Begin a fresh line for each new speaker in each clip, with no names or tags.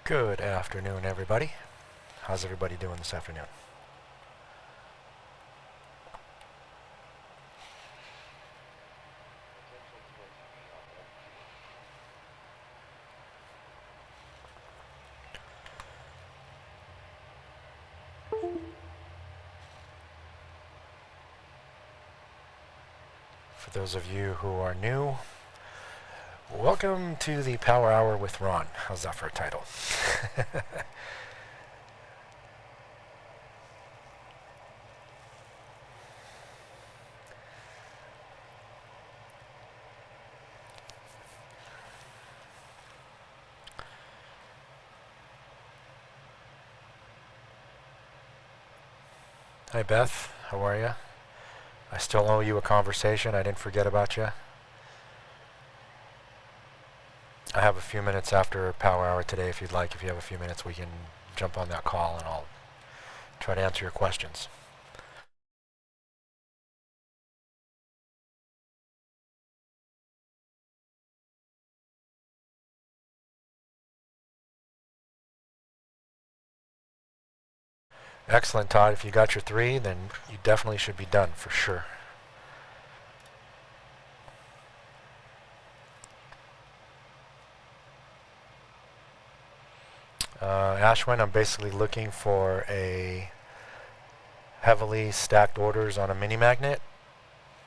Good afternoon, everybody. How's everybody doing this afternoon? For those of you who are new, welcome to the Power Hour with Ron. How's that for a title? Hi, Beth. How are you? I still owe you a conversation. I didn't forget about you. I have a few minutes after Power Hour today if you'd like. If you have a few minutes, we can jump on that call and I'll try to answer your questions. Excellent, Todd. If you got your 3, then you definitely should be done for sure. Ashwin, I'm basically looking for a heavily stacked orders on a mini magnet,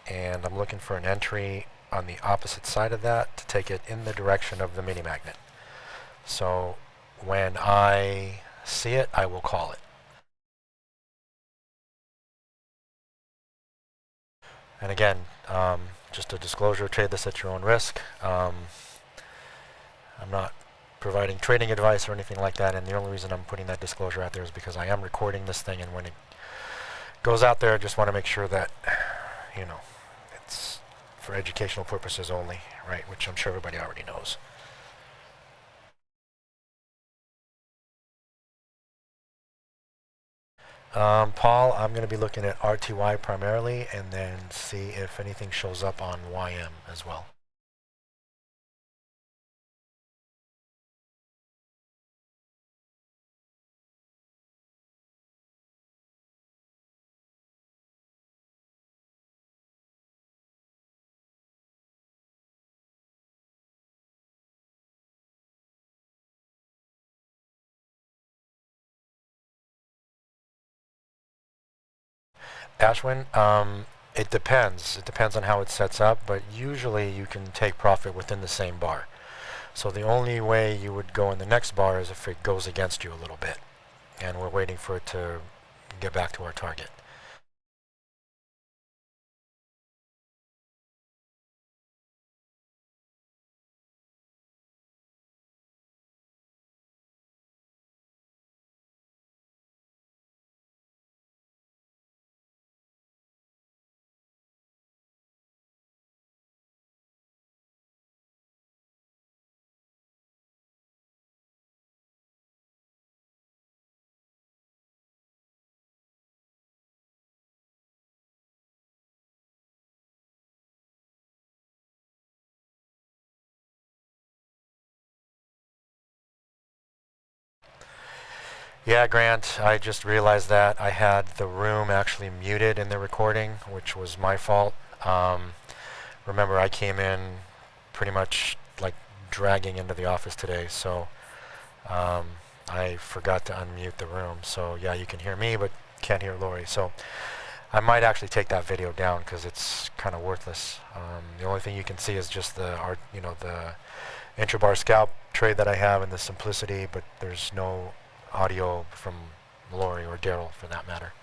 and I'm looking for an entry on the opposite side of that to take it in the direction of the mini magnet. So when I see it, I will call it. And again, just a disclosure, trade this at your own risk. I'm not providing trading advice or anything like that, and the only reason I'm putting that disclosure out there is because I am recording this thing, and when it goes out there, I just want to make sure that, you know, it's for educational purposes only, right, which I'm sure everybody already knows. Paul, I'm going to be looking at RTY primarily, and then see if anything shows up on YM as well. Ashwin, it depends. It depends on how it sets up, but usually you can take profit within the same bar. So the only way you would go in the next bar is if it goes against you a little bit, and we're waiting for it to get back to our target. Yeah, Grant, I just realized that I had the room actually muted in the recording, which was my fault. Remember, I came in pretty much like dragging into the office today, so I forgot to unmute the room. So yeah, you can hear me, but can't hear Lori. So I might actually take that video down because it's kind of worthless. The only thing you can see is just the the Intrabar Scalp trade that I have and the simplicity, but there's no audio from Lori or Daryl for that matter.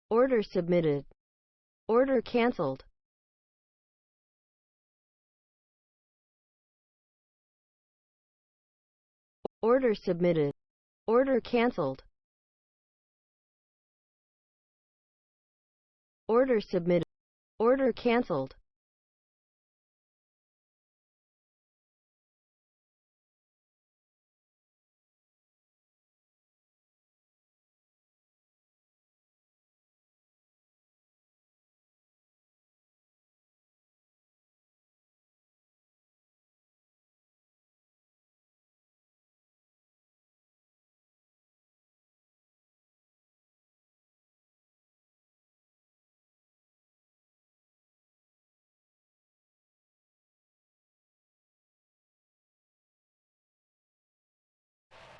Order submitted. Order canceled. Order submitted. Order canceled. Order submitted. Order canceled.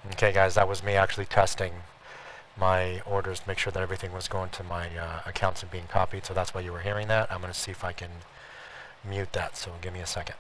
Okay, guys, that was me actually testing my orders to make sure that everything was going to my accounts and being copied. So that's why you were hearing that. I'm going to see if I can mute that. So give me a second.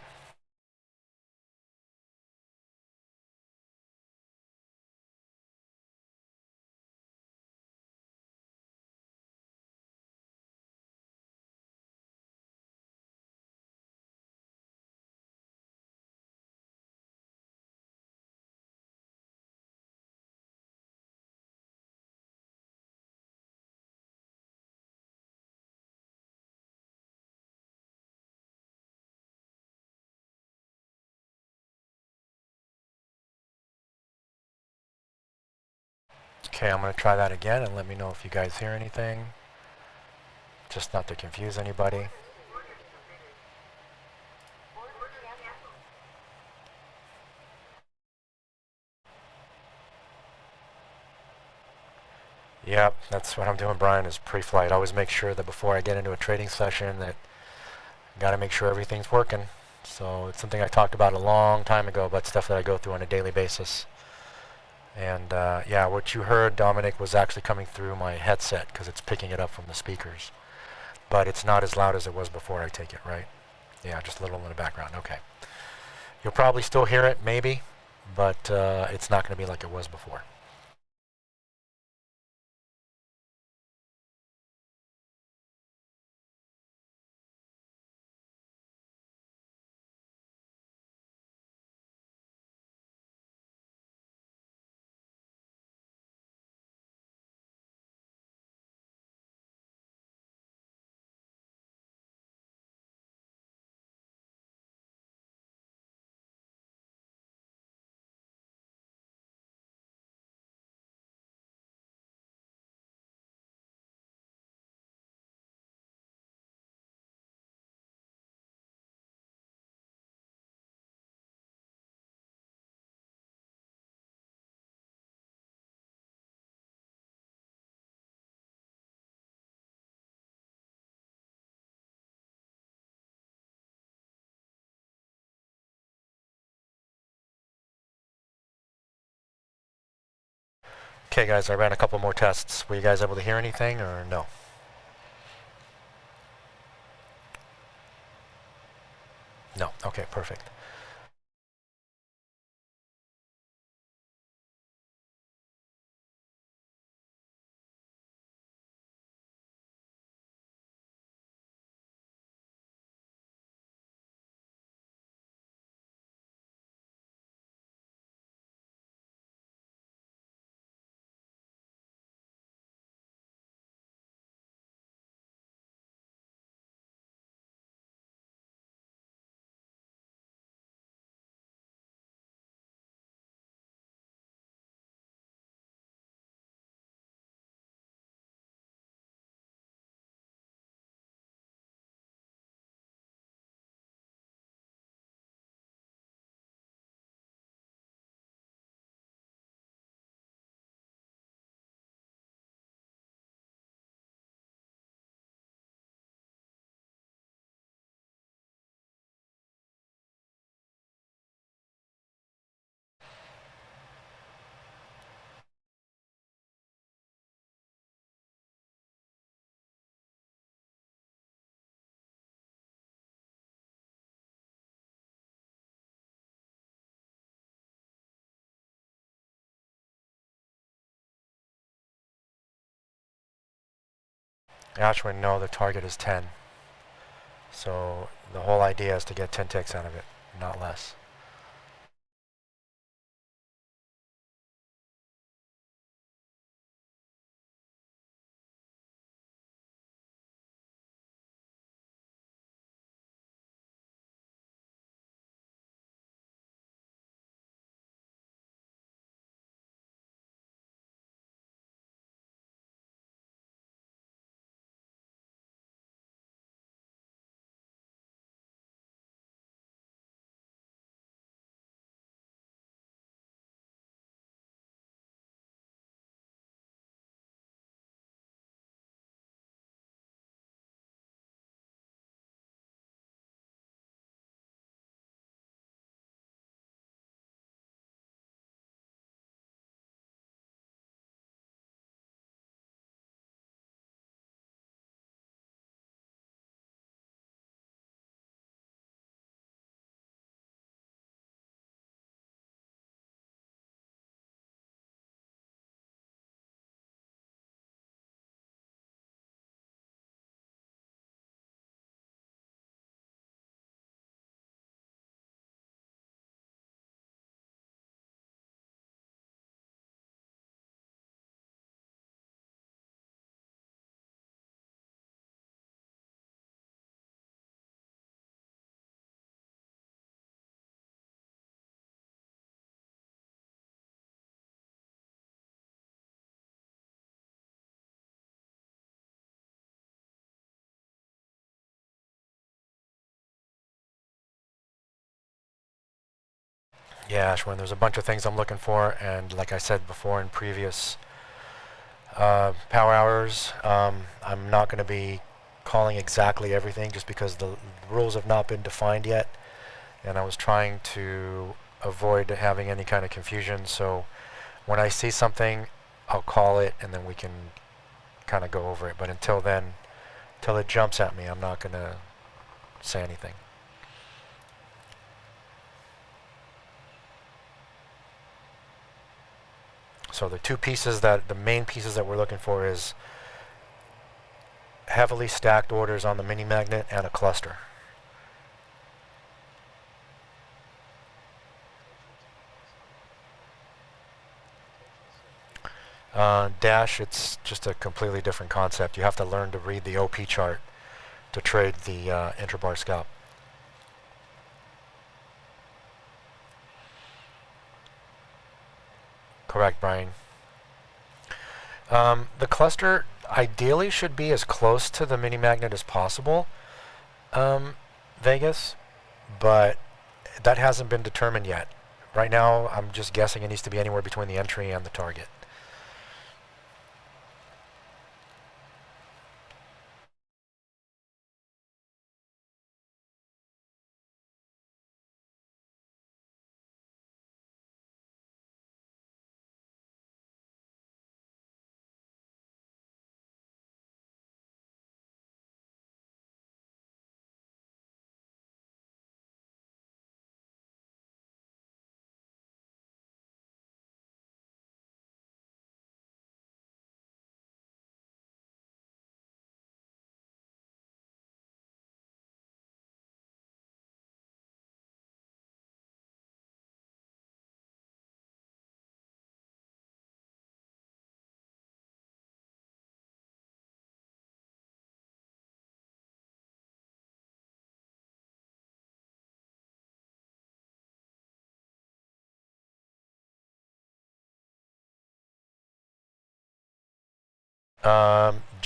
Okay, I'm going to try that again and let me know if you guys hear anything. Just not to confuse anybody. Yep, that's what I'm doing, Brian, is pre-flight. I always make sure that before I get into a trading session that I got to make sure everything's working. So it's something I talked about a long time ago, but stuff that I go through on a daily basis. And yeah, what you heard, Dominic, was actually coming through my headset because it's picking it up from the speakers. But it's not as loud as it was before, I take it, right? Yeah, just a little in the background. Okay. You'll probably still hear it, maybe, but it's not going to be like it was before. Okay, guys, I ran a couple more tests. Were you guys able to hear anything or no? No. Okay, perfect. Actually, no, the target is 10. So the whole idea is to get 10 ticks out of it, not less. Yeah, Ashwin, there's a bunch of things I'm looking for, and like I said before in previous power hours, I'm not going to be calling exactly everything just because the rules have not been defined yet, and I was trying to avoid having any kind of confusion. So when I see something, I'll call it, and then we can kind of go over it. But until then, till it jumps at me, I'm not going to say anything. So the main pieces that we're looking for is heavily stacked orders on the mini magnet and a cluster. Dash, it's just a completely different concept. You have to learn to read the OP chart to trade the Intrabar Scalp. Correct, Brian. The cluster ideally should be as close to the mini magnet as possible, Vegas, but that hasn't been determined yet. Right now, I'm just guessing it needs to be anywhere between the entry and the target.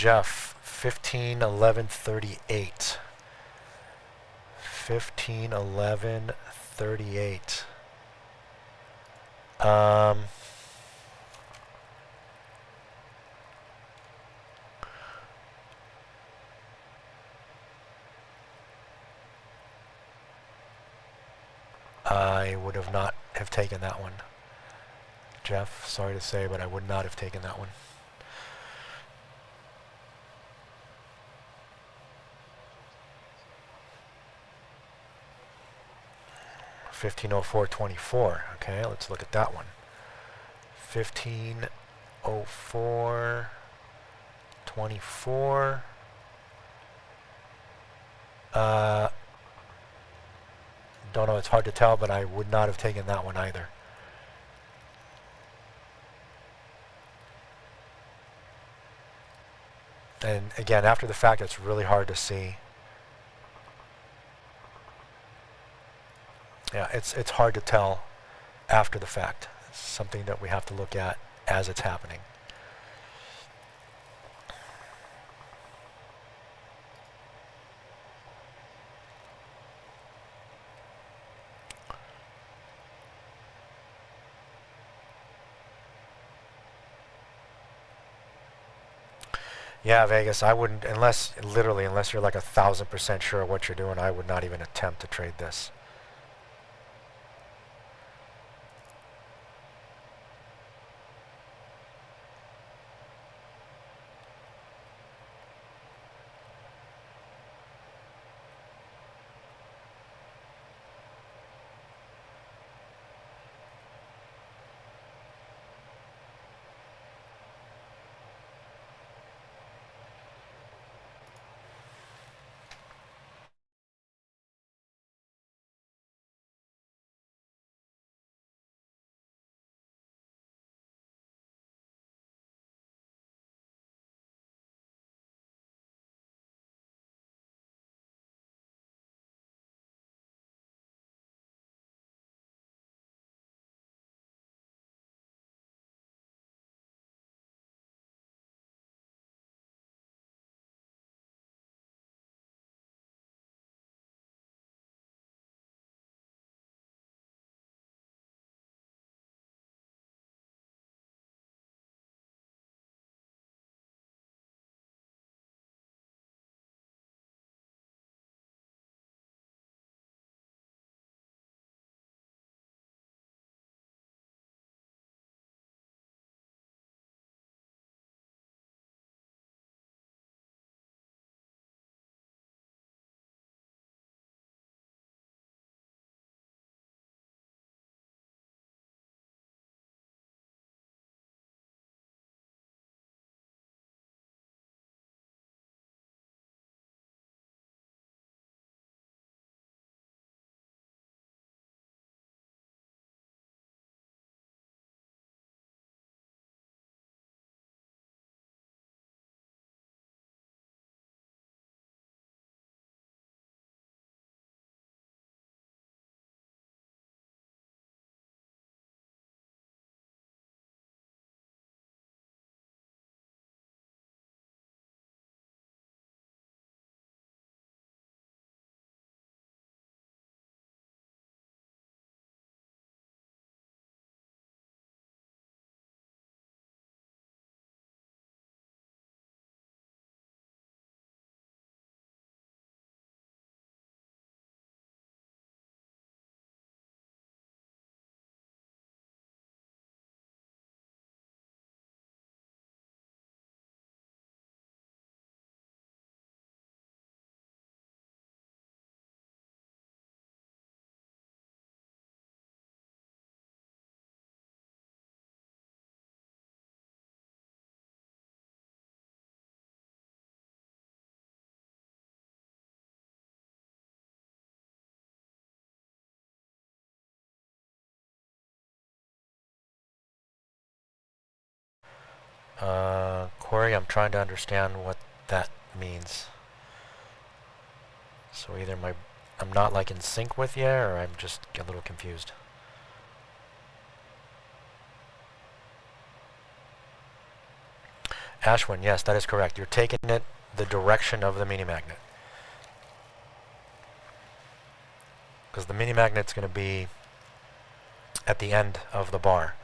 Jeff, 151138. 151138. Um, I would have not have taken that one. Jeff, sorry to say, but I would not have taken that one. 150424. Okay, let's look at that one. 150424. Uh, don't know, it's hard to tell, but I would not have taken that one either. And again, after the fact, it's really hard to see. Yeah, it's hard to tell after the fact. It's something that we have to look at as it's happening. Yeah, Vegas, I wouldn't, unless you're like 1,000% sure of what you're doing, I would not even attempt to trade this. Corey, I'm trying to understand what that means. So either I'm not like in sync with you, or I'm just a little confused. Ashwin, yes, that is correct. You're taking it the direction of the mini magnet. Because the mini magnet's going to be at the end of the bar.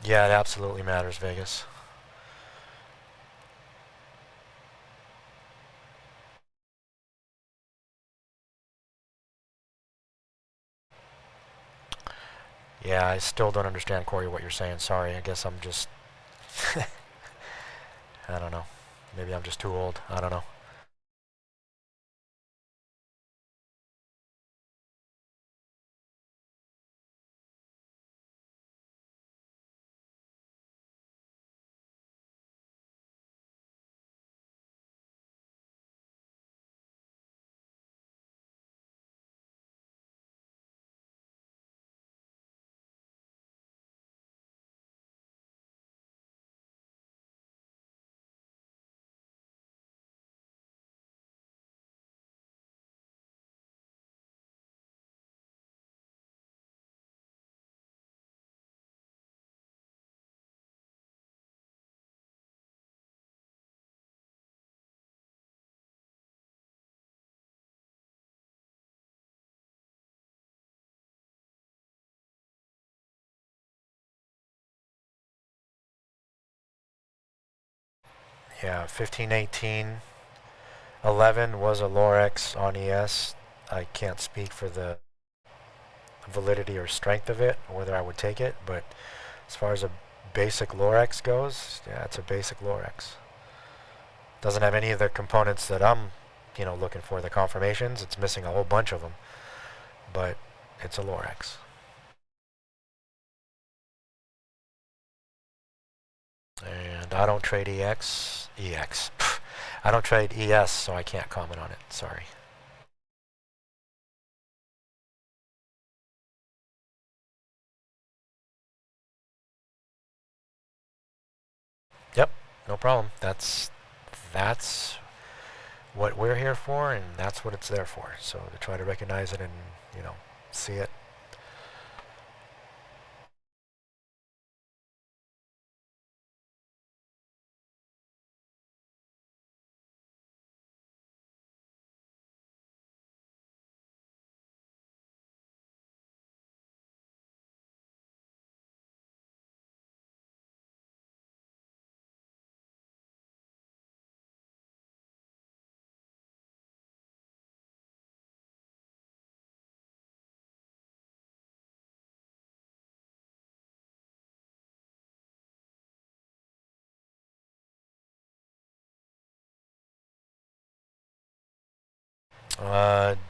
Yeah, it absolutely matters, Vegas. Yeah, I still don't understand, Corey, what you're saying. Sorry, I guess I'm just... I don't know. Maybe I'm just too old. I don't know. Yeah, 1518 11 was a Lorex on ES. I can't speak for the validity or strength of it, or whether I would take it, but as far as a basic Lorex goes, yeah, it's a basic Lorex. Doesn't have any of the components that I'm, looking for, the confirmations. It's missing a whole bunch of them, but it's a Lorex. And I don't trade EX. I don't trade ES, so I can't comment on it. Sorry. Yep, no problem. That's what we're here for, and that's what it's there for. So to try to recognize it and see it.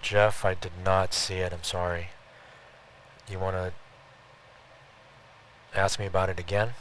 Jeff, I did not see it. I'm sorry. You want to ask me about it again?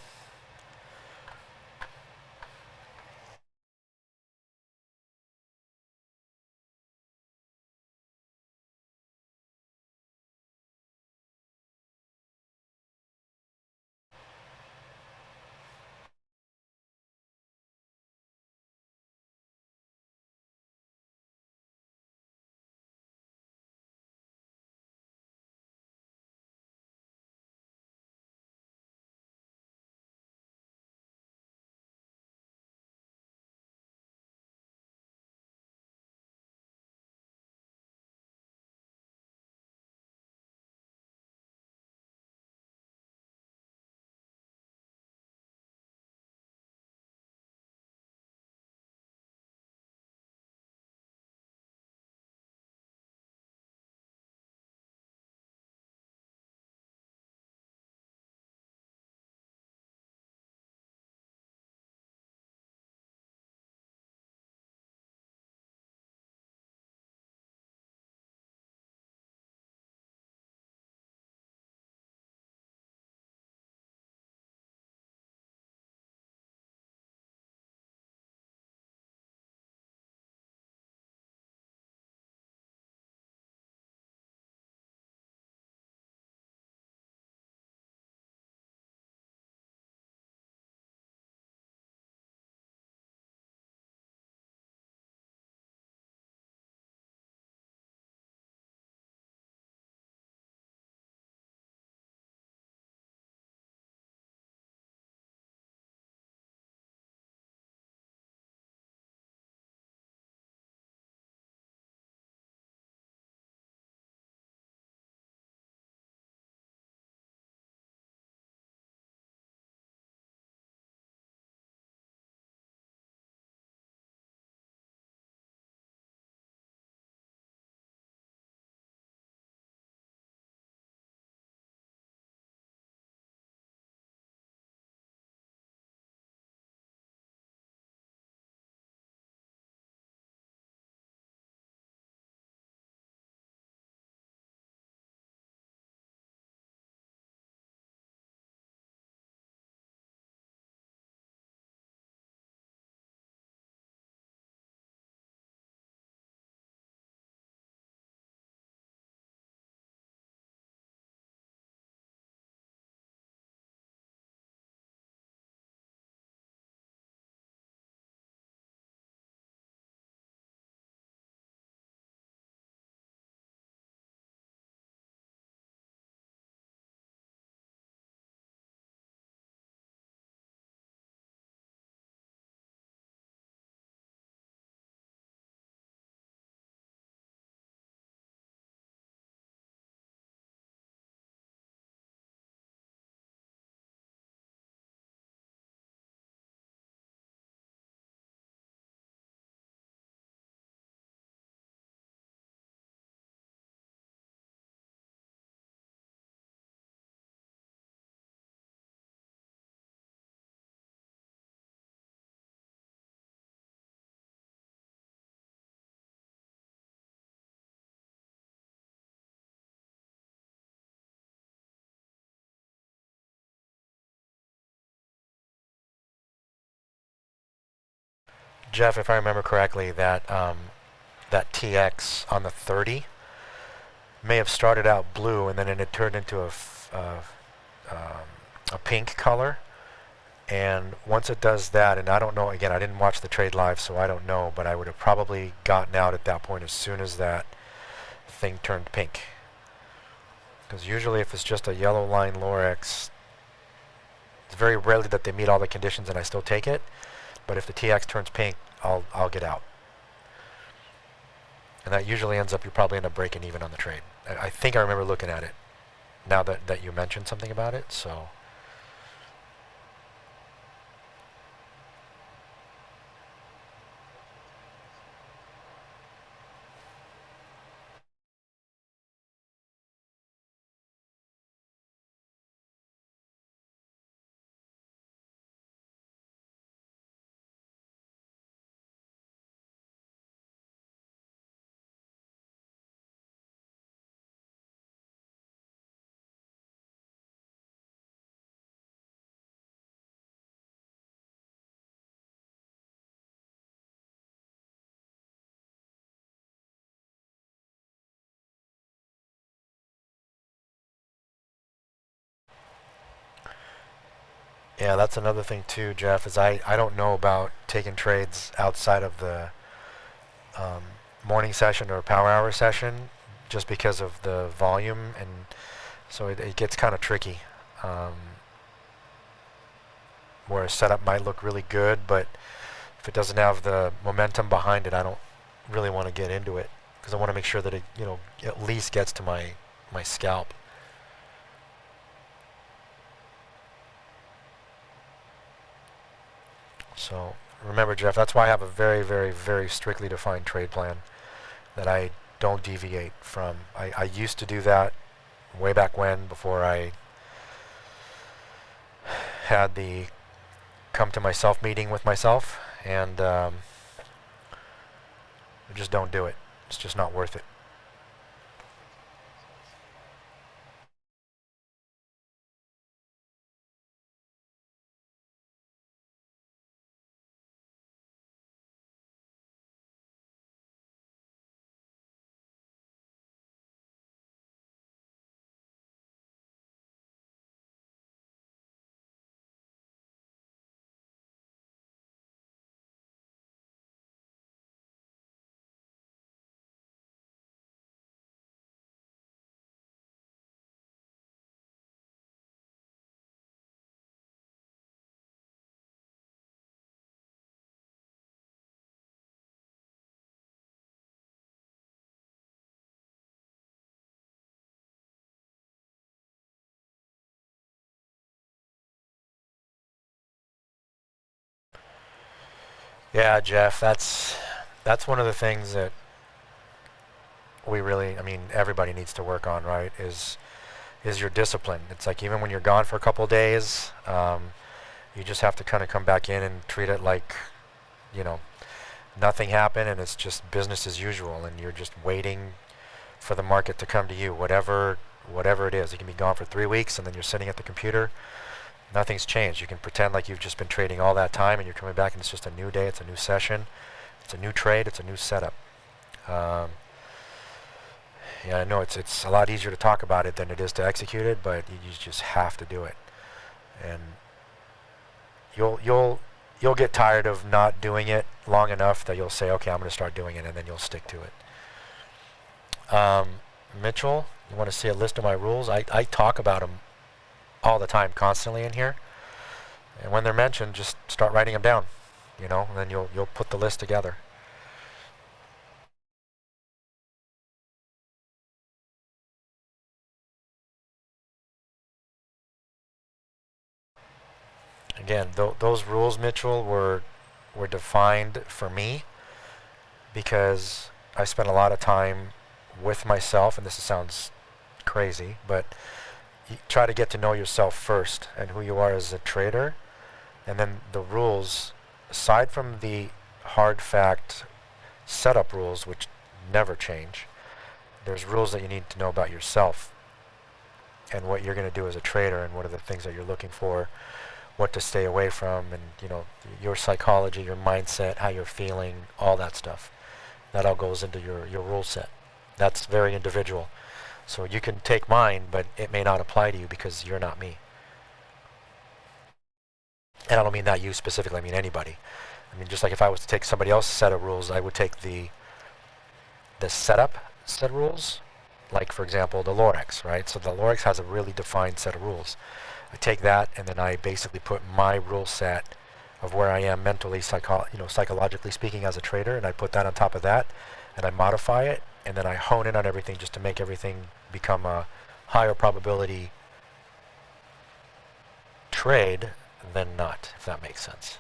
Jeff, if I remember correctly, that TX on the 30 may have started out blue and then it had turned into a pink color. And once it does that, and I don't know, again, I didn't watch the trade live, so I don't know, but I would have probably gotten out at that point as soon as that thing turned pink. Because usually if it's just a yellow line Lorex, it's very rarely that they meet all the conditions and I still take it. But if the TX turns pink, I'll get out. And that usually ends up, you probably end up breaking even on the trade. I think I remember looking at it now that you mentioned something about it, so. Yeah, that's another thing too, Jeff, is I don't know about taking trades outside of the um, morning session or power hour session just because of the volume, and so it gets kind of tricky. Um, where a setup might look really good, but if it doesn't have the momentum behind it, I don't really want to get into it because I want to make sure that it, at least gets to my scalp. So remember, Jeff, that's why I have a very, very, very strictly defined trade plan that I don't deviate from. I used to do that way back when, before I had the come to myself meeting with myself, and I just don't do it. It's just not worth it. Yeah, Jeff, that's one of the things that we really, I mean, everybody needs to work on, right? Is your discipline. It's like even when you're gone for a couple of days, you just have to kind of come back in and treat it like, you know, nothing happened and it's just business as usual, and you're just waiting for the market to come to you, whatever it is. You can be gone for 3 weeks and then you're sitting at the computer. Nothing's changed. You can pretend like you've just been trading all that time and you're coming back and it's just a new day, it's a new session, it's a new trade, it's a new setup. Um, yeah, I know it's a lot easier to talk about it than it is to execute it, but you just have to do it. And you'll get tired of not doing it long enough that you'll say, okay, I'm going to start doing it, and then you'll stick to it. Mitchell, you want to see a list of my rules? I talk about them all the time, constantly in here. And when they're mentioned, just start writing them down, and then you'll put the list together. Again, those rules, Mitchell, were defined for me because I spent a lot of time with myself, and this sounds crazy, but you try to get to know yourself first and who you are as a trader, and then the rules, aside from the hard fact setup rules, which never change, there's rules that you need to know about yourself and what you're going to do as a trader and what are the things that you're looking for what to stay away from, and your psychology, your mindset, how you're feeling, all that stuff. That all goes into your rule set. That's very individual. So you can take mine, but it may not apply to you because you're not me. And I don't mean that you specifically, I mean anybody. I mean, just like if I was to take somebody else's set of rules, I would take the setup set of rules, like for example the Lorex, right? So the Lorex has a really defined set of rules. I take that and then I basically put my rule set of where I am mentally, psychologically speaking as a trader, and I put that on top of that, and I modify it, and then I hone in on everything just to make everything become a higher probability trade than not, if that makes sense.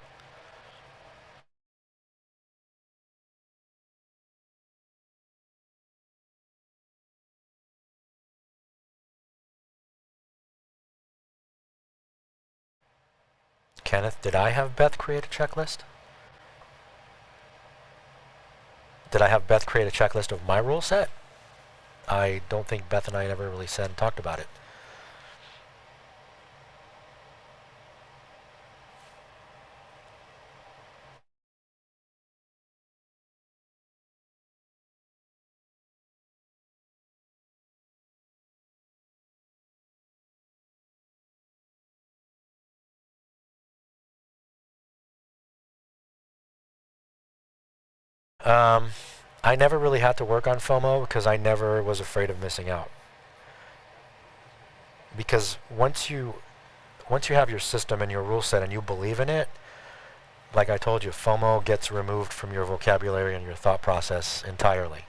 Kenneth, did I have Beth create a checklist? Did I have Beth create a checklist of my rule set? I don't think Beth and I ever really said and talked about it. Um, I never really had to work on FOMO because I never was afraid of missing out. Because once you have your system and your rule set and you believe in it, like I told you, FOMO gets removed from your vocabulary and your thought process entirely.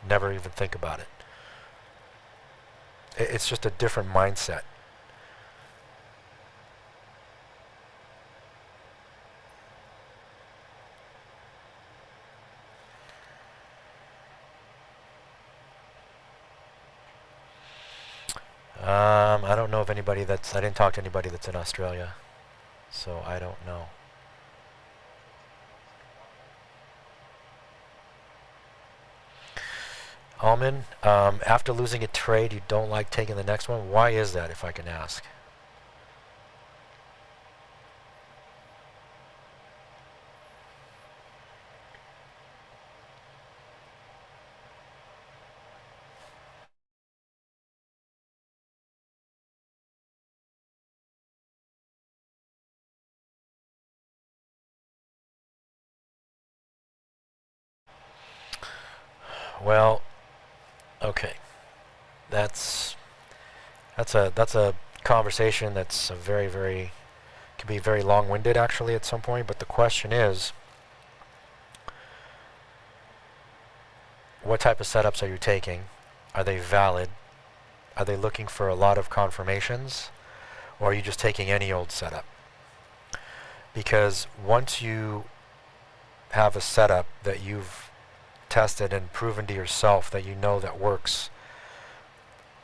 Never even think about it. It's just a different mindset. I don't know of anybody I didn't talk to anybody that's in Australia, so I don't know. Alman, after losing a trade, you don't like taking the next one. Why is that, if I can ask? Well, okay. That's that's a conversation that's a very can be very long-winded actually at some point. But the question is, what type of setups are you taking? Are they valid? Are they looking for a lot of confirmations? Or are you just taking any old setup? Because once you have a setup that you've tested and proven to yourself that you know that works,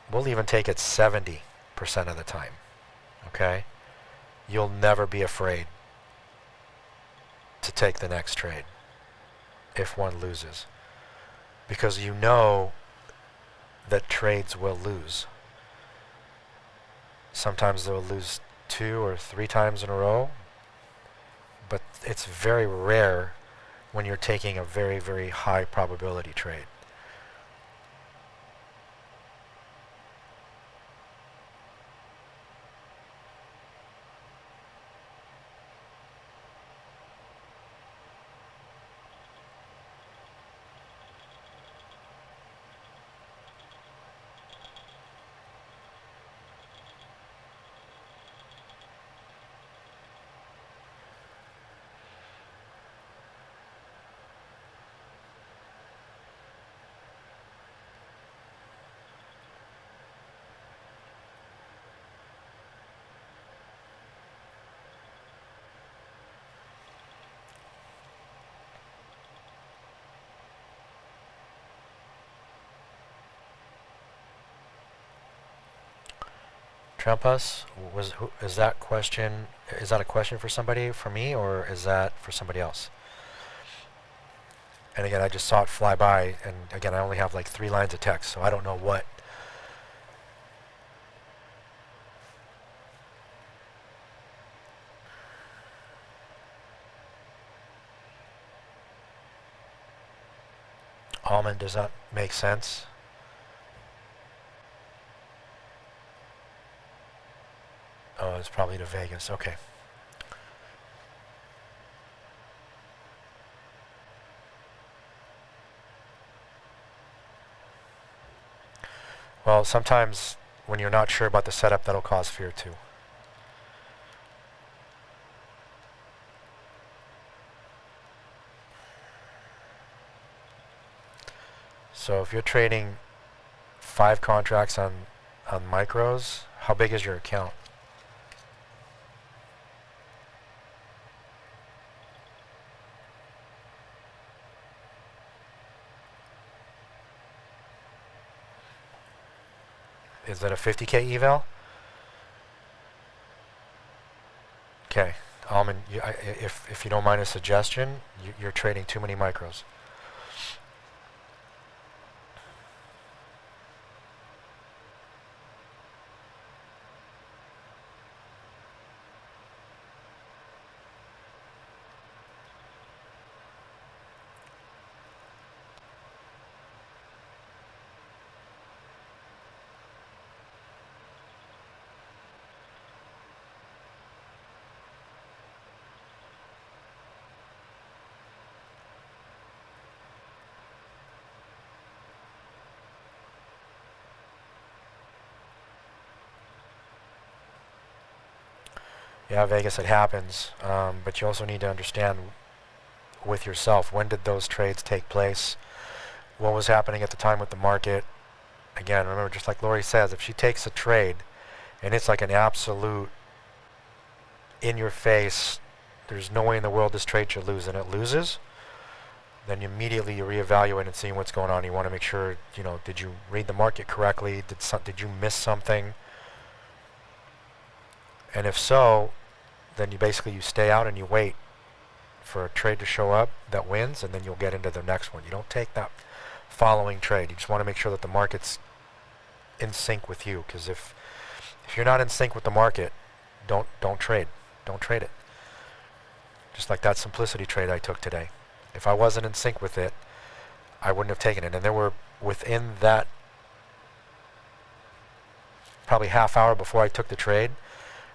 we'll even take it 70% of the time, okay? You'll never be afraid to take the next trade if one loses. Because you know that trades will lose. Sometimes they'll lose 2 or 3 times in a row, but it's very rare when you're taking a very high probability trade. Trampas, is that a question for somebody, for me, or is that for somebody else? And again, I just saw it fly by, and again, I only have like 3 lines of text, so I don't know what. Almond does not make sense. Oh, it's probably to Vegas. Okay. Well, sometimes when you're not sure about the setup, that'll cause fear too. So if you're trading 5 contracts on micros, how big is your account? Is that a 50K eval? Okay. Almond, if you don't mind a suggestion, you're trading too many micros. Yeah, Vegas, it happens. But you also need to understand with yourself, when did those trades take place? What was happening at the time with the market? Again, remember, just like Lori says, if she takes a trade and it's like an absolute in your face, there's no way in the world this trade should lose, and it loses, then immediately you reevaluate and see what's going on. You want to make sure, did you read the market correctly? Did you miss something? And if so, then you stay out and you wait for a trade to show up that wins, and then you'll get into the next one. You don't take that following trade. You just want to make sure that the market's in sync with you, because if you're not in sync with the market, don't trade. Don't trade it. Just like that simplicity trade I took today. If I wasn't in sync with it, I wouldn't have taken it. And there were, within that probably half hour before I took the trade,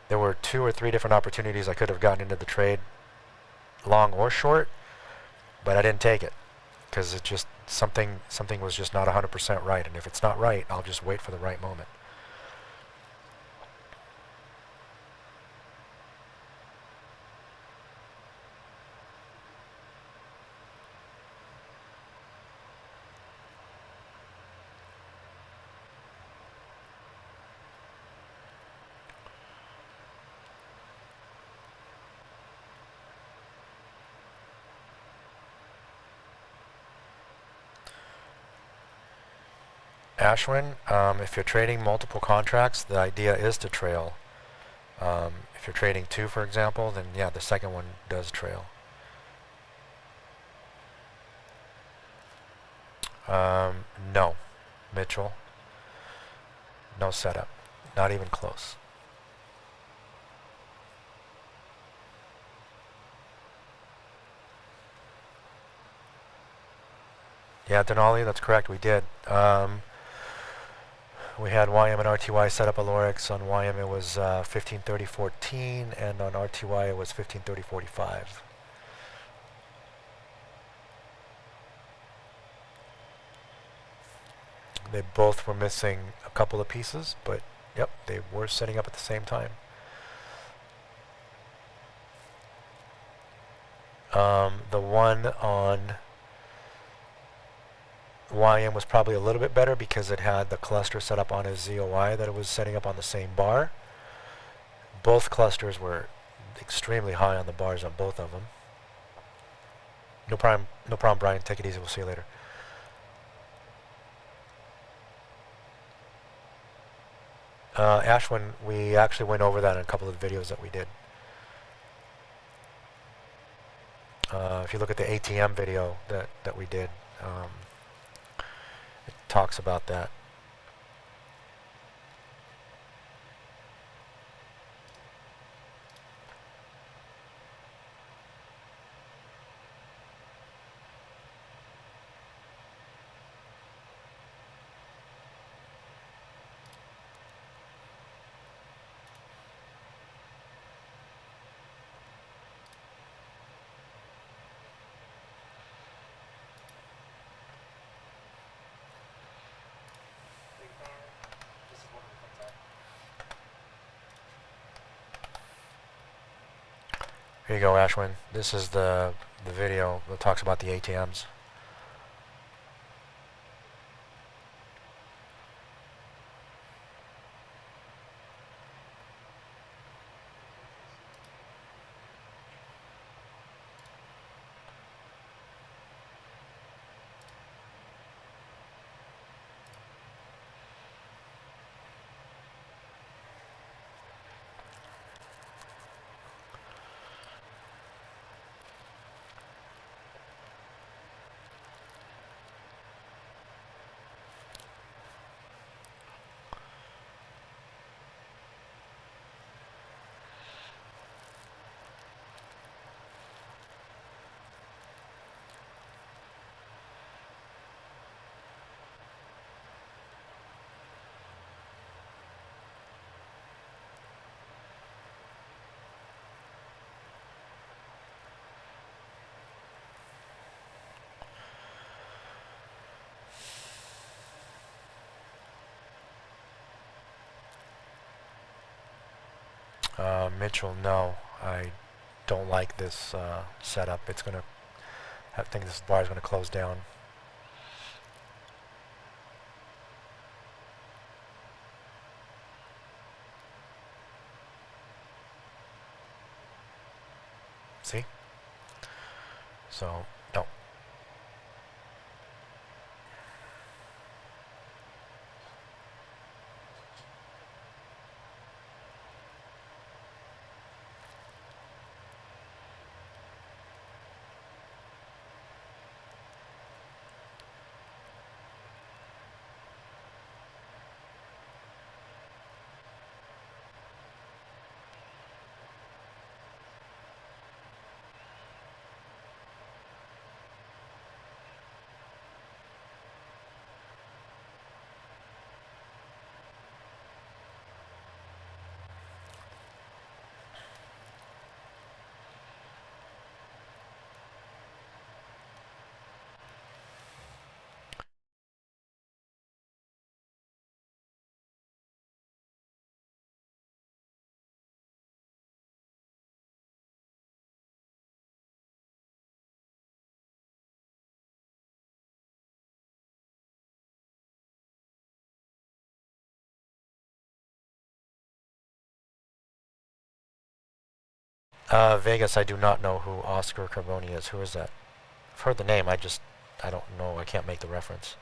there were 2 or 3 different opportunities I could have gotten into the trade, long or short, but I didn't take it because it just something was just not 100% right. And if it's not right, I'll just wait for the right moment. Ashwin, if you're trading multiple contracts, the idea is to trail. If you're trading 2, for example, then yeah, the second one does trail. No, Mitchell. No setup. Not even close. Yeah, Denali, that's correct. We did. We had YM and RTY set up a Lorex. On YM it was 1530.14, and on RTY it was 1530.45. They both were missing a couple of pieces, but yep, they were setting up at the same time. The one on YM was probably a little bit better because it had the cluster set up on his ZOI that it was setting up on the same bar. Both clusters were extremely high on the bars on both of them. No problem, Brian. Take it easy. We'll see you later. Ashwin, we actually went over that in a couple of videos that we did. If you look at the ATM video that we did, it talks about that. Here you go, Ashwin. This is the video that talks about the ATMs. Mitchell, no, I don't like this setup. It's gonna. I think this bar is gonna close down. See? So don't. Vegas, I do not know who Oscar Carboni is. Who is that? I've heard the name. I don't know. I can't make the reference.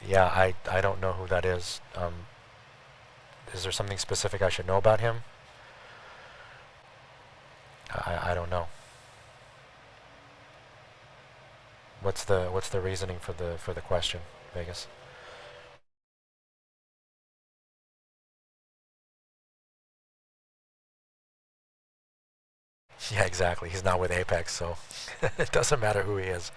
Yeah, I don't know who that is. Is there something specific I should know about him? I don't know. What's the reasoning for the question, Vegas? Yeah, exactly. He's not with Apex, so it doesn't matter who he is.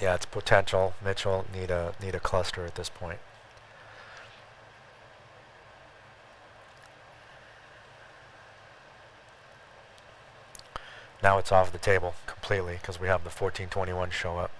Yeah, it's potential. Mitchell need a cluster at this point. Now it's off the table completely because we have the 1421 show up.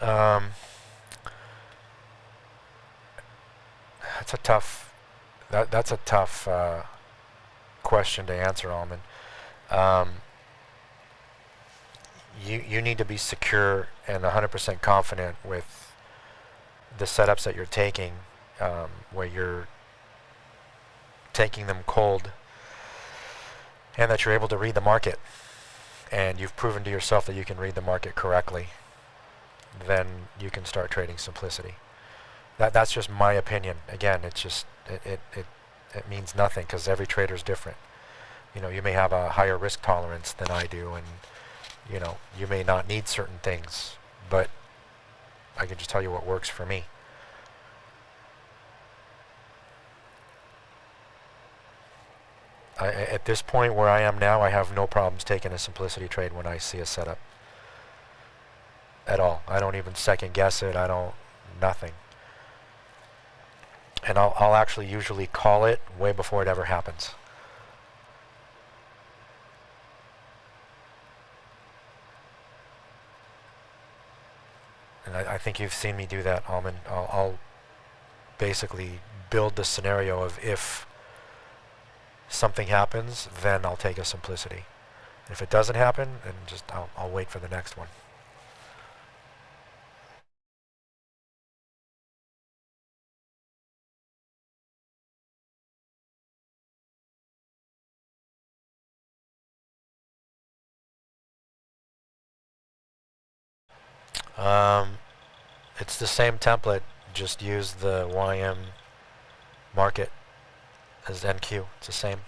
Um, that's a tough. That's a tough question to answer, Alman. Um, you need to be secure and 100% confident with the setups that you're taking, where you're taking them cold, and that you're able to read the market, and you've proven to yourself that you can read the market correctly. Then you can start trading simplicity. That's just my opinion. Again, it's just it means nothing because every trader is different. You may have a higher risk tolerance than I do, and you may not need certain things, but I can just tell you what works for me. At this point where I am now, I have no problems taking a simplicity trade when I see a setup at all. I don't even second guess it. I don't, nothing. And I'll actually usually call it way before it ever happens. And I think you've seen me do that, Alman. I'll basically build the scenario of if something happens, then I'll take a simplicity. If it doesn't happen, then just I'll wait for the next one. Um, it's the same template, just use the YM market as NQ. It's the same.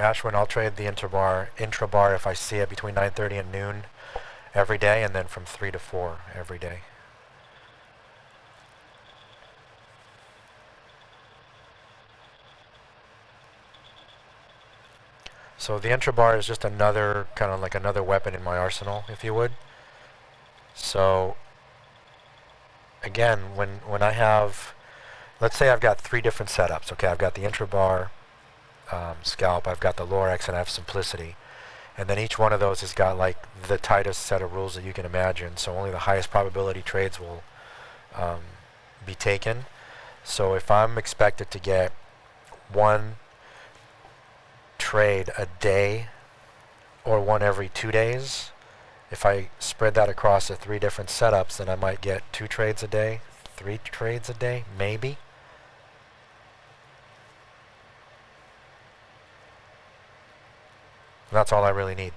Ashwin, I'll trade the intrabar if I see it between 9:30 and noon every day, and then from 3 to 4 every day. So the Intrabar is just another kind of like another weapon in my arsenal, if you would. So again, when I have, let's say I've got 3 different setups. Okay, I've got the Intrabar scalp, I've got the Lorex, and I have Simplicity. And then each one of those has got like the tightest set of rules that you can imagine. So only the highest probability trades will be taken. So if I'm expected to get one trade a day or one every 2 days, if I spread that across the 3 different setups, then I might get 2 trades a day, 3 trades a day, maybe. And that's all I really need.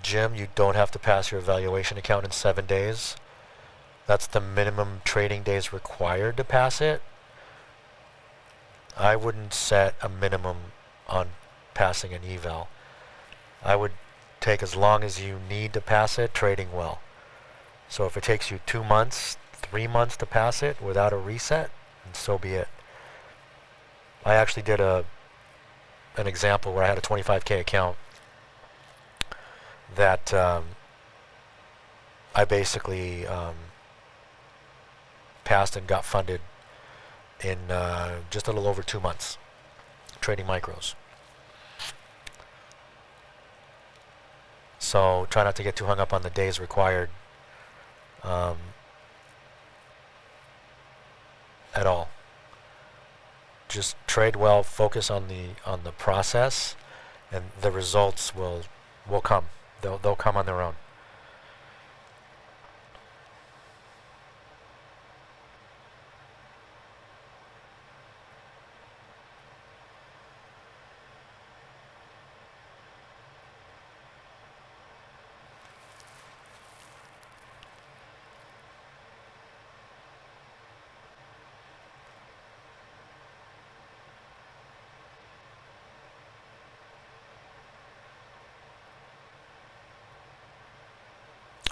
Jim, you don't have to pass your evaluation account in 7 days. That's the minimum trading days required to pass it. I wouldn't set a minimum on passing an eval. I would take as long as you need to pass it trading well. So if it takes you 2 months, 3 months to pass it without a reset, and so be it. I actually did an example where I had a 25K account that I basically passed and got funded in just a little over 2 months trading micros. So try not to get too hung up on the days required at all. Just trade well, focus on the process, and the results will come. They'll come on their own.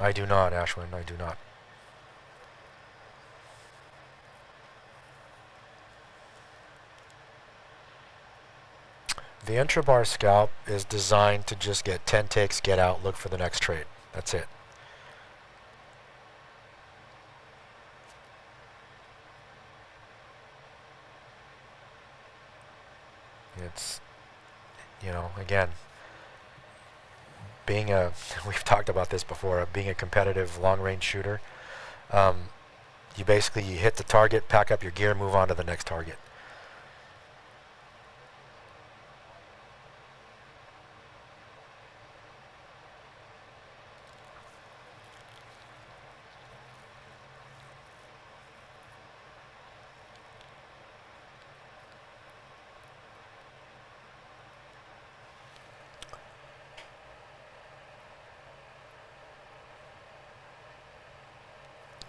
I do not, Ashwin, I do not. The Intrabar scalp is designed to just get 10 ticks, get out, look for the next trade. That's it. It's, again, we've talked about this before, being a competitive long-range shooter, you basically hit the target, pack up your gear, move on to the next target.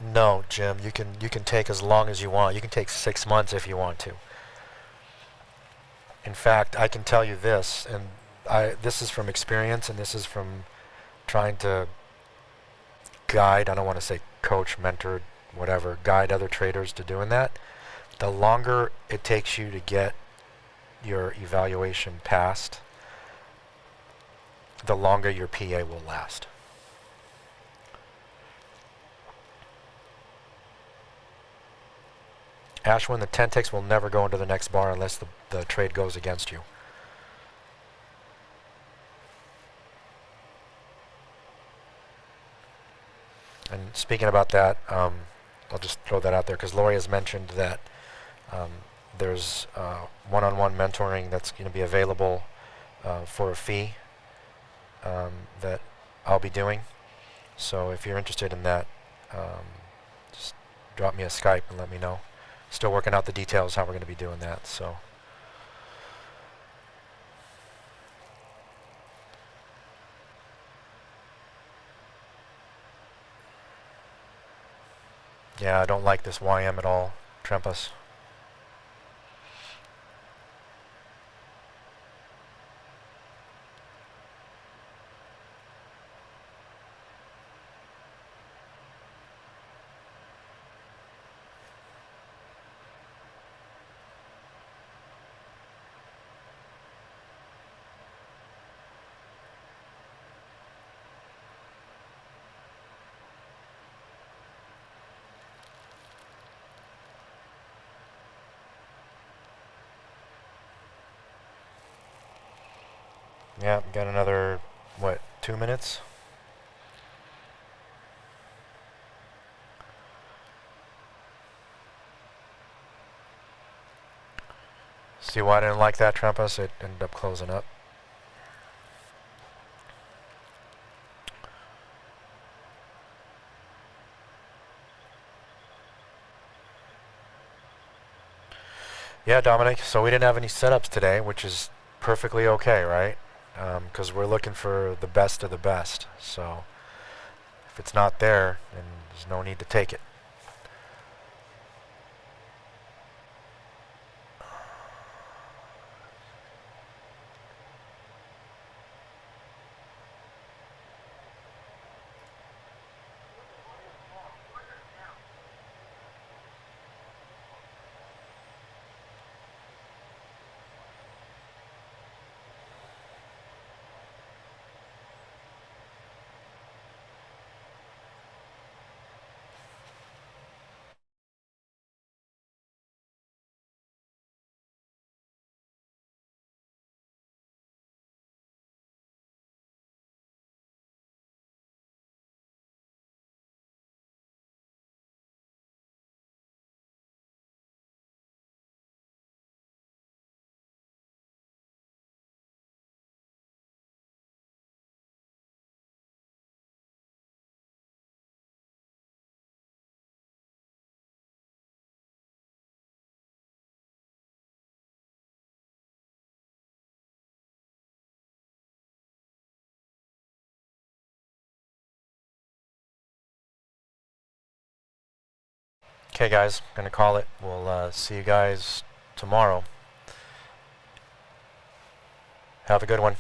No, Jim, you can take as long as you want. You can take 6 months if you want to. In fact, I can tell you this, and this is from experience, and this is from trying to guide, I don't want to say coach, mentor, whatever, guide other traders to doing that. The longer it takes you to get your evaluation passed, the longer your PA will last. Ashwin, the 10 ticks will never go into the next bar unless the trade goes against you. And speaking about that, I'll just throw that out there because Lori has mentioned that there's one-on-one mentoring that's going to be available for a fee that I'll be doing. So if you're interested in that, just drop me a Skype and let me know. Still working out the details how we're going to be doing that. So. Yeah, I don't like this YM at all, Trempus. Yeah, got another, what, 2 minutes? See why I didn't like that, Trempus? It ended up closing up. Yeah, Dominic, so we didn't have any setups today, which is perfectly okay, right? Because we're looking for the best of the best. So if it's not there, then there's no need to take it. Okay, guys, gonna call it. We'll see you guys tomorrow. Have a good one.